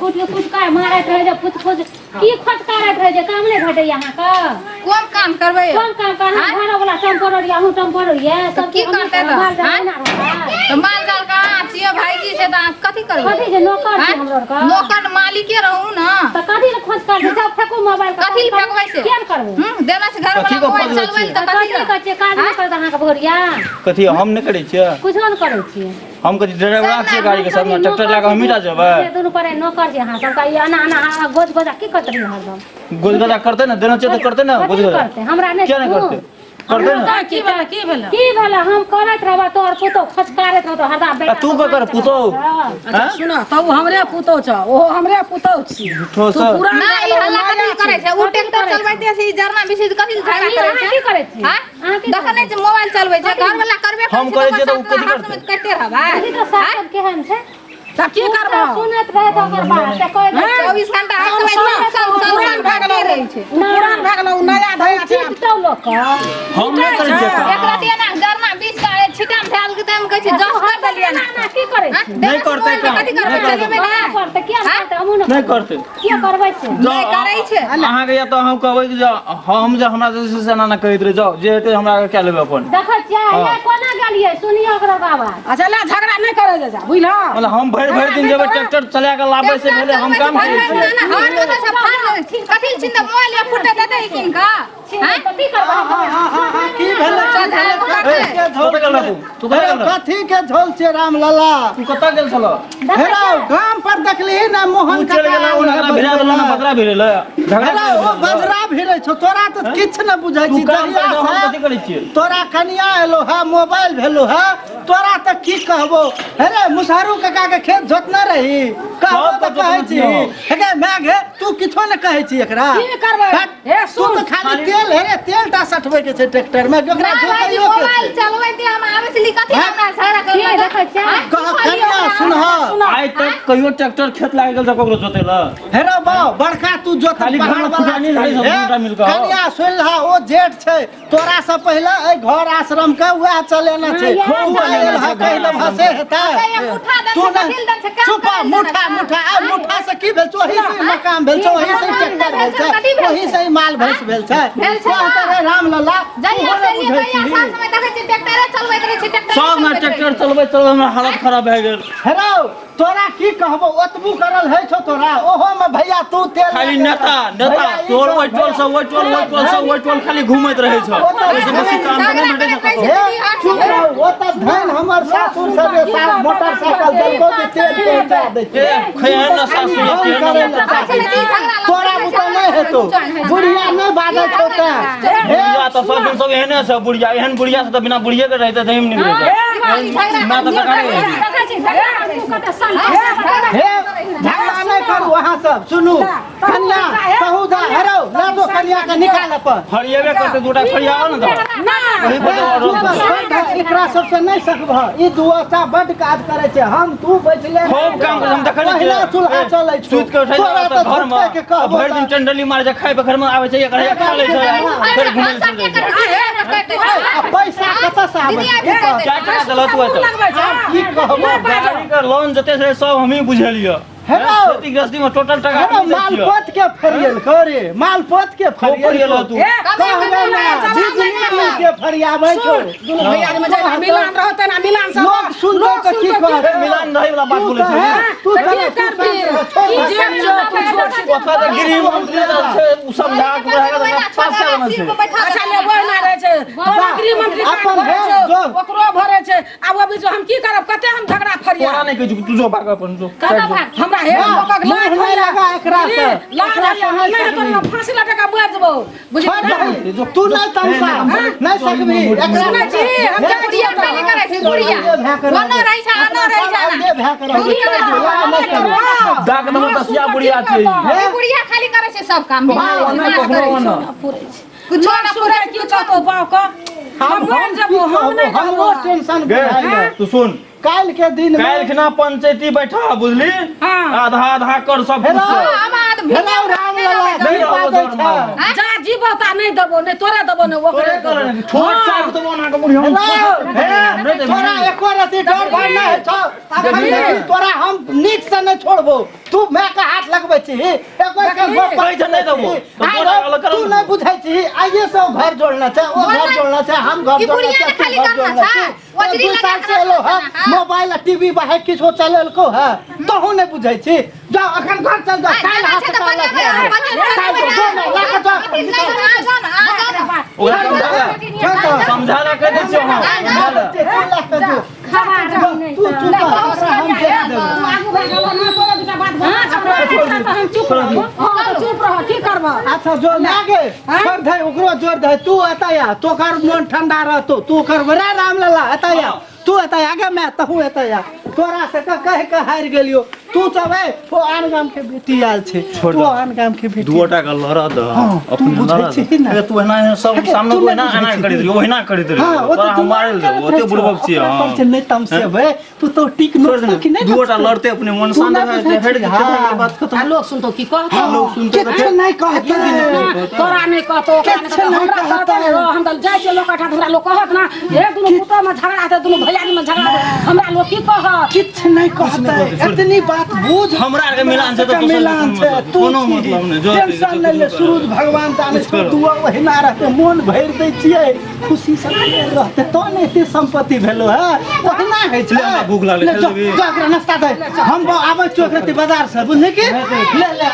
कुछ काय मारत रहे जे कुछ की खोज करत रहे जे काम नहीं भेटे यहां का कोन काम करबै कोन काम करना घर वाला टेम्पोररी हूं टेम्पोररी है सब की करते तो माल जाल कहां छिए भाईजी से त कथि करबै कथि जे नौकर छै हमरो का नौकर मालिके रहू न त कथि ले खोज कर जब फेको मोबाइल कथि फेकबै से केन करबै देला से घर वाला मोबाइल चलबै त कथि कथि काज नहीं करत अहां के भोरिया कथि हम नहीं करै छियै कुछ नहीं करै छियै हम कथि ड्राइवर छियै गाड़ी के सब में ट्रैक्टर लगा हम मिटा जेबै दोनों पर नौकर छै अहां सब का ये आना गोज गोजा की करत रही हरदम गोलगदा करते ना देना चाहिए तो करते ना गोलगदा करते हमरा नहीं क्या नहीं करते करते ना की भेला हम करत रहबा तोर पुतो खचकारत रहतो हरदा बेटा तू का कर पुतो अच्छा सुना तब हमरे पुतो छ ओहो हमरे पुतो छी ठो तू सर पूरा नहीं हल्ला कथि करे छै उ ट्रैक्टर चलबैते से जरना बिसी कथि झगड़ा करे छै की करे छी हां देखने छै मोबाइल चलबै छै घर वाला करबे हम करे छियै त उ कथि करते करते रहबा ई तो सब केहन छै तब की करबो सुनत रहे तो ओकर बात से कोई 24 घंटा पुरान भए गेलौ रहै छै पुरान भए गेलौ नया धया छै तो लोग हम नहीं करे छियै एक रात एना जरना बीच का छिटाम धैल के टाइम कहै छै जस कर देलियै ना की करे छी नहीं करते काम कथि करबै चलेबै ना करते क्या करते हम नहीं करते क्या करबै छै नहीं करै छै अहाँ के या तो हम कहबै कि हम जे हमरा जैसे से ना कहैत रहे जाओ जे हेतै हमरा के क्या लेबै अपन देखै छियै ये कोना गेलियै सुनियो ओकरा आवाज अच्छा ले झगड़ा नहीं करे जा बुझलो मतलब हम भरि दिन जेबै ट्रैक्टर चला के लाबै से पहले हम काम करै छियै हां तो सब फाड़ कथि छिन मोबाइल में फुटे देतै किनका हैं कथि करबै की भेलै तू कथी के झोल छै राम लला कतऽ गेल छलो हेराउ गाम पर देखली ना मोहन चल गेला ओना भिड़ा देला ना पतरा भिड़ल झगड़ा ओ बजरा भिड़ै छौ तोरा तऽ किछ न बुझै छी काम कर हम कथि करै छियै तोरा कनिया एलो है मोबाइल भेलो है तोरा तऽ की कहबो हेरे मुसारू काका के खेत जोतना रही कहबो तऽ कहै छी हेगे मैग हे तू किछो न कहै छी एकरा की करबै हे तू तऽ खाली तेल हेरे तेल टा सटबै के छै ट्रैक्टर में ओकरा जोतैयो के मोबाइल चलबै ते हम आबै से कथि हमरा झगड़ा करबै देखै छियै कनिया सुनह आइ तक कहियो ट्रैक्टर खेत लाग गेल त ककरो जोतेला हेरो बा बड़का तू जोत खाली घर फुटानी रहै सब दूटा मिल के कनिया सुनला ओ जेठ छै तोरा से पहले ए घर आश्रम के वह चलेना छै तू आयल है कहले भाषे हेता तू न चुप मुठा मुठा आ मुठा से की भेल वही से मकान भेल छै वही से ट्रैक्टर भेल छै वही से माल भैंस भेल छै रे राम लल्ला जइया से लिए भैया साथ में देखै छी ट्रैक्टर चलबैत रहै छै ट्रैक्टर सब ना ट्रैक्टर चलबै हमरा हालत खराब भए गेल हेरो तोरा की कहबो ओतबू करल है छौ तोरा ओहो में भैया तू तेल खाली नेता तोर ओइ टोल सब ओइ टोल खाली घुमैत रहै छ ओइसे बेसी काम नहि भेटै छ ओ त धन हमर सासुर सब साथ मोटरसाइकिल देलको जे तेल पहुंचा दै छै खैर न सासुर तोरा बुतो नहीं हेतो बुढ़िया नहीं बाजै छौ त बुढ़िया तो सब एहने छ बुढ़िया एहन बुढ़िया से त बिना बुढ़िए के रहते त हम नहीं रहते ना त करे हे झगड़ा नहीं करू अहाँ सब सुनू कन्या कहू जा हेरो ला दो कन्या के निकाल अपन फरिएबे करते दूटा फरियाओ न त वही पर एकरा सब से नहीं सकबह ई दुआटा बड काज करे छै हम तू बैठले खूब काम हम देखै छी पहिला चूल्हा चलै छै सुत के उठै छ घर में भरि दिन टंडली मार जा खाइ पे घर में आबै छै एकरा खा लै छै फिर घुमै छै पैसा कतऽ से आबै छै क्या क्या देलत हुआ तो की कहबो गाड़ी का लोन जते से सब हम ही बुझलियो हेलो खेती गृहस्थी में टोटल टका मालपोत के फरियल करे मालपोत के फरियल तू कहबे ना बिजली के फरियाबै छौ दुनु भैया में जे मिलान रहते ना मिलान सब लोग सुनबो त की कहत मिलान रहे वाला बात बोले छै तू ओता त गृह मंत्री छै उ सब झाक रहेगा त पास करना छै अच्छा ले बोल ना रहे छै गृह मंत्री अपन भरे है, छै जो। ओकरो भरे छै आब अभी जो हम की करब कते हम झगड़ा फरिया तोरा नहीं कहै तू जो भाग अपन जो हमरा हे लोकक नहीं नहीं लगा एकरा से एकरा से नहीं तो फांसी लगा के मर जबो बुझी तू नहीं तमसा नहीं सकबी एकरा सुनै छी हम जा बुढ़िया पहले करे छै बुढ़िया वनो रहै छै आनो रहै छै दे भै कर दाग नंबर 10 या बुढ़िया छै ना बुढ़िया खाली करे छै सब काम कुछ ना पूरा की कहतो बाव का हम मर जबो हम नहीं हमरो टेंशन गे तू सुन काल के दिन में काल खना पंचायती बैठा बुझली आधा आधा कर सब कुछ हेलो राम लला नहीं बाजै छै जा जीवता नहीं दबो नहीं तोरे दबो नहीं ओकरे दबो छोट चार तो बना के बुढ़िया हे तोरा एको रति डर भर नहीं छ तोरा हम नीक से नहीं छोड़बो तू मैं का हाथ हाथ लगबै छी एकर के कहै छै नहि देबो तो तोरा वाला तू करम नहीं बुझाई छी आइए से घर जोड़ना छै ओ घर जोड़ना छै हम घर जोड़ना छै तू घर जोड़ना छै वजरी दू साल से लगा एलो है मोबाइल आ टीवी बाहर किछो चलेलको है तहू नहीं बुझाई छी जाओ अखन घर चल जाओ काल हाथ तो काल समझा ला कह दै छियो हम खबर नहीं तू चुप हम देख देबो आगू भाग गलो ना तोरा बेटा बात हम चुप रहो हां तो चुप रहो की करबो अच्छा जो लागे छोड़ दे ओकरो जोड़ दे तू अतया तोकर मन ठंडा रहतो तू कर बड़ा राम लला अतया तू अतया आगे मैं तहू अतया तोरा से कह के हार गेलियो तू सब है वो आन गाम के बेटी आल छे तू आन गाम के बेटी दुओटा का लड़ा द तू बुझै छी ना तू एना सब सामने को एना एना करित रही ओहिना करित रही तोरा हम मारल दे ओते बुड़बक छी हां पर नहीं तम से बे तू तो टिक न कि नहीं दुओटा लड़ते अपने मन शांत है हट गया बात खत्म लोग सुनतो की कहतो लोग सुनते किछ नहीं कहते तोरा नहीं कहतो हमरा कहतो हम तो जाय के लोग कठा हमरा लोग कहत ना हे दुनु पुतो में झगड़ा है दुनु भैया में झगड़ा हमरा लोग की कहत किछ नहीं कहते इतनी बात बुझ हमरा के मिलान से तो मिलान से तू कोनो मतलब नहीं जो टेंशन नहीं ले सूरज भगवान जाने छो तू ओहिना रहते मन भर दे छिए खुशी से रहते तो नहीं ते संपत्ति भेलो है ओहिना है छै भूख लागले नाश्ता दे हम आबै चोक बाजार से बुझले की ले ले